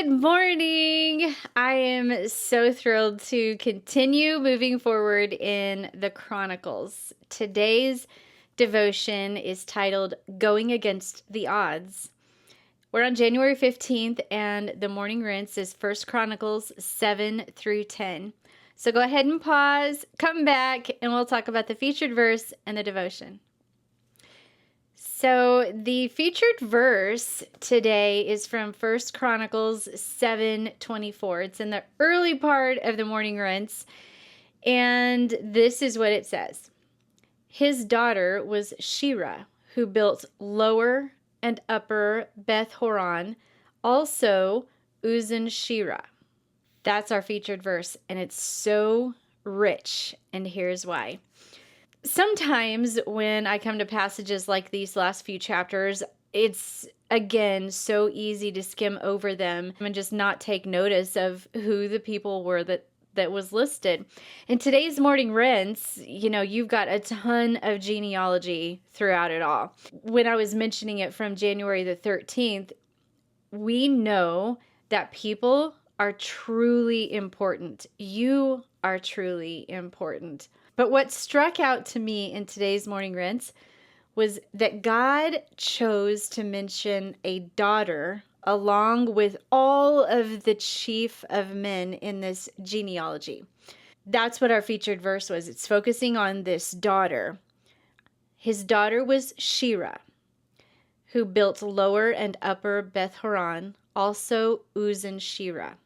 Good morning. I am so thrilled to continue moving forward in the Chronicles. Today's devotion is titled Going Against the Odds. We're on January 15th, and the morning rinse is 1 Chronicles 7 through 10. So go ahead and pause, come back, and we'll talk about the featured verse and the devotion. So the featured verse today is from 1 Chronicles 7:24. It's in the early part of the morning rinse, and this is what it says. His daughter was Shira, who built Lower and Upper Beth Horon, also Uzan Shira. That's our featured verse, and it's so rich, and here's why. Sometimes when I come to passages like these last few chapters, it's, again, so easy to skim over them and just not take notice of who the people were that was listed. In today's morning rinse, you've got a ton of genealogy throughout it all. When I was mentioning it from January the 13th, we know that people are truly important. You are truly important. But what struck out to me in today's morning rinse was that God chose to mention a daughter along with all of the chief of men in this genealogy. That's what our featured verse was. It's focusing on this daughter. His daughter was Shira, who built Lower and Upper Beth Horon, also Uzan Shira.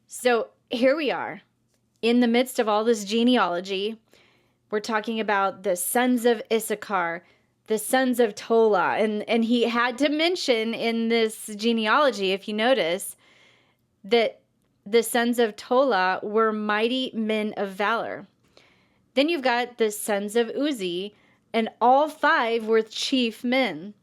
So here we are. In the midst of all this genealogy, we're talking about the sons of Issachar, the sons of Tola, and he had to mention in this genealogy, if you notice, that the sons of Tola were mighty men of valor. Then you've got the sons of Uzi, and all five were chief men.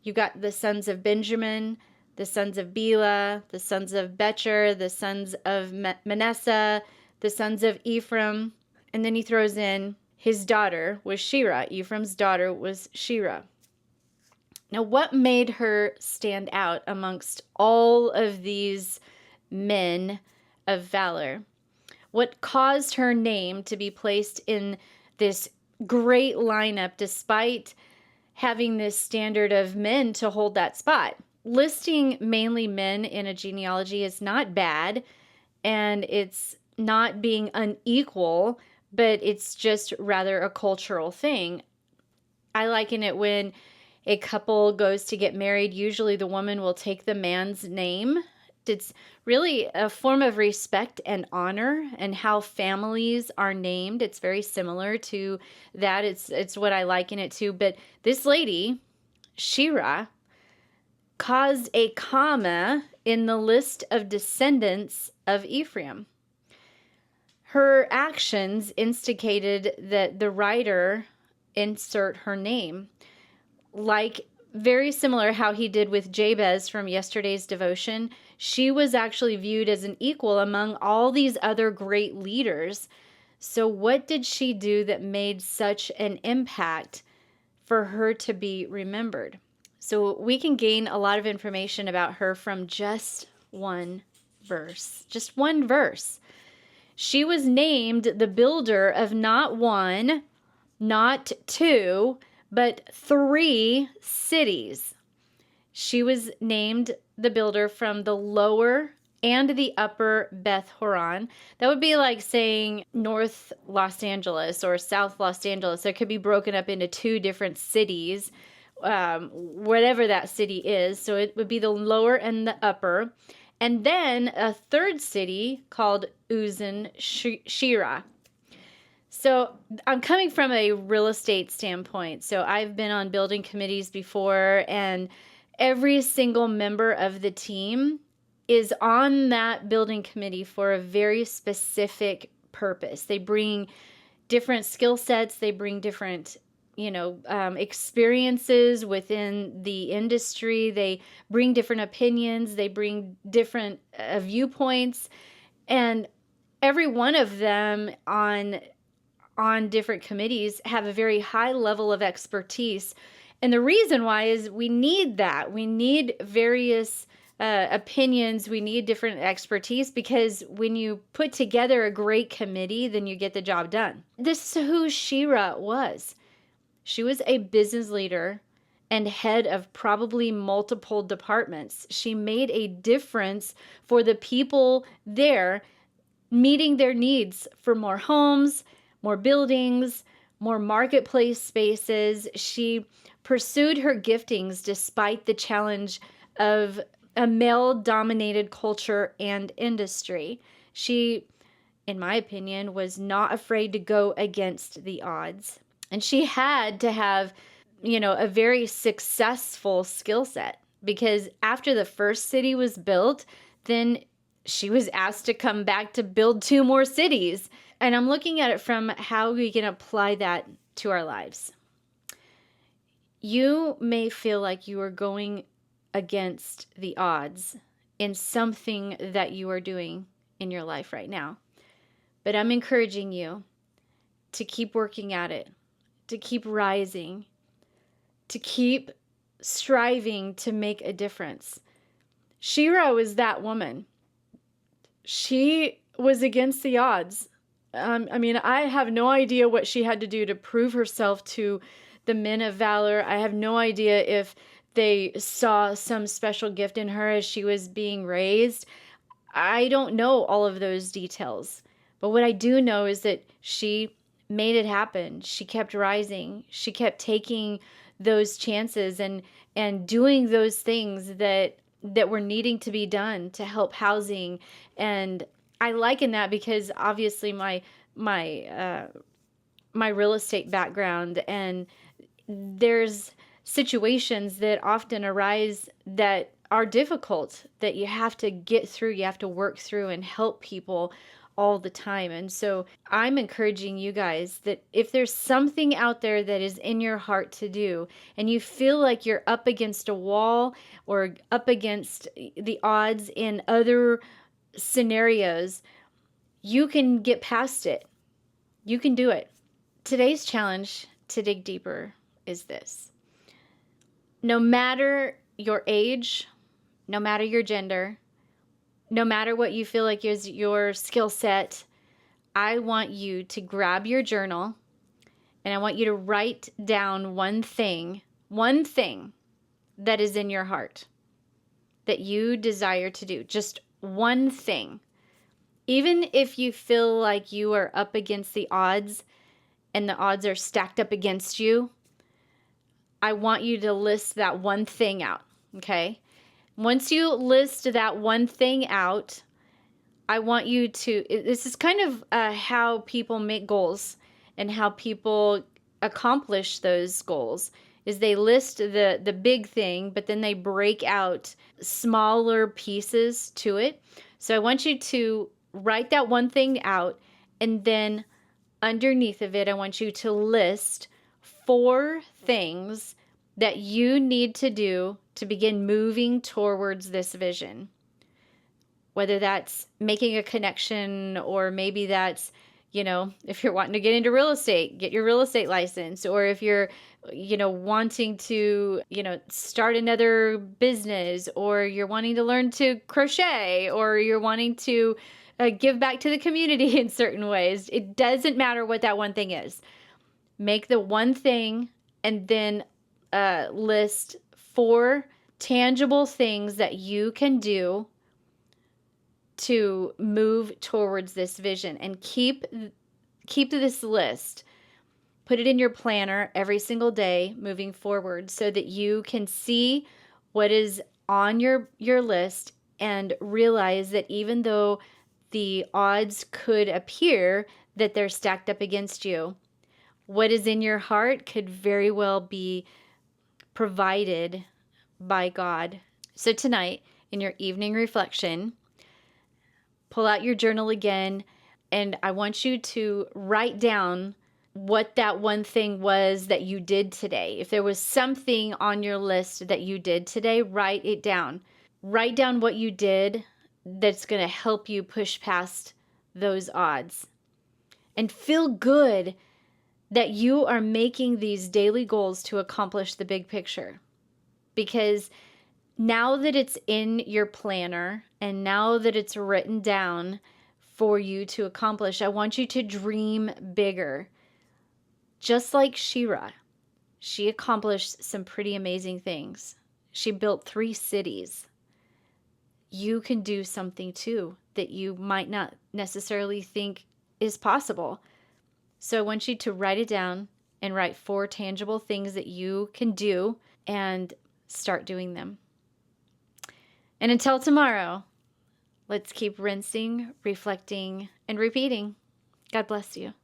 You've got the sons of Benjamin, the sons of Bela, the sons of Becher, the sons of Manasseh, the sons of Ephraim, and then he throws in his daughter was Shira. Ephraim's daughter was Shira. Now, what made her stand out amongst all of these men of valor? What caused her name to be placed in this great lineup despite having this standard of men to hold that spot? Listing mainly men in a genealogy is not bad, and it's not being unequal, but it's just rather a cultural thing. I liken it when a couple goes to get married, usually the woman will take the man's name. It's really a form of respect and honor and how families are named. It's very similar to that. It's what I liken it to. But this lady, Shira, caused a comma in the list of descendants of Ephraim. Her actions instigated that the writer insert her name, like very similar how he did with Jabez from yesterday's devotion. She was actually viewed as an equal among all these other great leaders. So what did she do that made such an impact for her to be remembered? So we can gain a lot of information about her from just one verse. Just one verse. She was named the builder of not one, not two, but 3 cities. She was named the builder from the Lower and the Upper Beth Horon. That would be like saying North Los Angeles or South Los Angeles. It could be broken up into 2 different cities, whatever that city is. So it would be the Lower and the Upper. And then a 3rd city called Uzan Shira. So I'm coming from a real estate standpoint. So I've been on building committees before, and every single member of the team is on that building committee for a very specific purpose. They bring different skill sets. They bring different experiences within the industry. They bring different opinions. They bring different viewpoints, and every one of them on different committees have a very high level of expertise. And the reason why is we need that. We need various opinions. We need different expertise, because when you put together a great committee, then you get the job done. This is who Shira was. She was a business leader and head of probably multiple departments. She made a difference for the people there, meeting their needs for more homes, more buildings, more marketplace spaces. She pursued her giftings despite the challenge of a male-dominated culture and industry. She, in my opinion, was not afraid to go against the odds. And she had to have, a very successful skill set, because after the first city was built, then she was asked to come back to build 2 more cities. And I'm looking at it from how we can apply that to our lives. You may feel like you are going against the odds in something that you are doing in your life right now. But I'm encouraging you to keep working at it, to keep rising, to keep striving to make a difference. Shira was that woman. She was against the odds. I have no idea what she had to do to prove herself to the men of valor. I have no idea if they saw some special gift in her as she was being raised. I don't know all of those details. But what I do know is that she made it happen. She kept rising. She kept taking those chances and doing those things that were needing to be done to help housing. And I liken that because obviously my real estate background, and there's situations that often arise that are difficult, that you have to get through, you have to work through and help people all the time. And so I'm encouraging you guys that if there's something out there that is in your heart to do, and you feel like you're up against a wall or up against the odds in other scenarios, you can get past it. You can do it. Today's challenge to dig deeper is this. No matter your age, no matter your gender, no matter what you feel like is your skill set, I want you to grab your journal, and I want you to write down one thing that is in your heart that you desire to do. Just one thing. Even if you feel like you are up against the odds and the odds are stacked up against you, I want you to list that one thing out, okay? Once you list that one thing out, I want you to, this is kind of how people make goals and how people accomplish those goals, is they list the big thing, but then they break out smaller pieces to it. So I want you to write that one thing out, and then underneath of it, I want you to list 4 things that you need to do to begin moving towards this vision. Whether that's making a connection, or maybe that's, if you're wanting to get into real estate, get your real estate license, or if you're, wanting to, start another business, or you're wanting to learn to crochet, or you're wanting to give back to the community in certain ways. It doesn't matter what that one thing is. Make the one thing, and then list 4 tangible things that you can do to move towards this vision. And keep this list. Put it in your planner every single day moving forward, so that you can see what is on your list and realize that even though the odds could appear that they're stacked up against you, what is in your heart could very well be provided by God. So tonight, in your evening reflection, pull out your journal again, and I want you to write down what that one thing was that you did today. If there was something on your list that you did today, write it down. Write down what you did that's going to help you push past those odds. And feel good that you are making these daily goals to accomplish the big picture. Because Now that it's in your planner and now that it's written down for you to accomplish, I want you to dream bigger. Just like Shira, she accomplished some pretty amazing things. She built 3 cities. You can do something too that you might not necessarily think is possible. So I want you to write it down and write 4 tangible things that you can do and start doing them. And until tomorrow, let's keep rinsing, reflecting, and repeating. God bless you.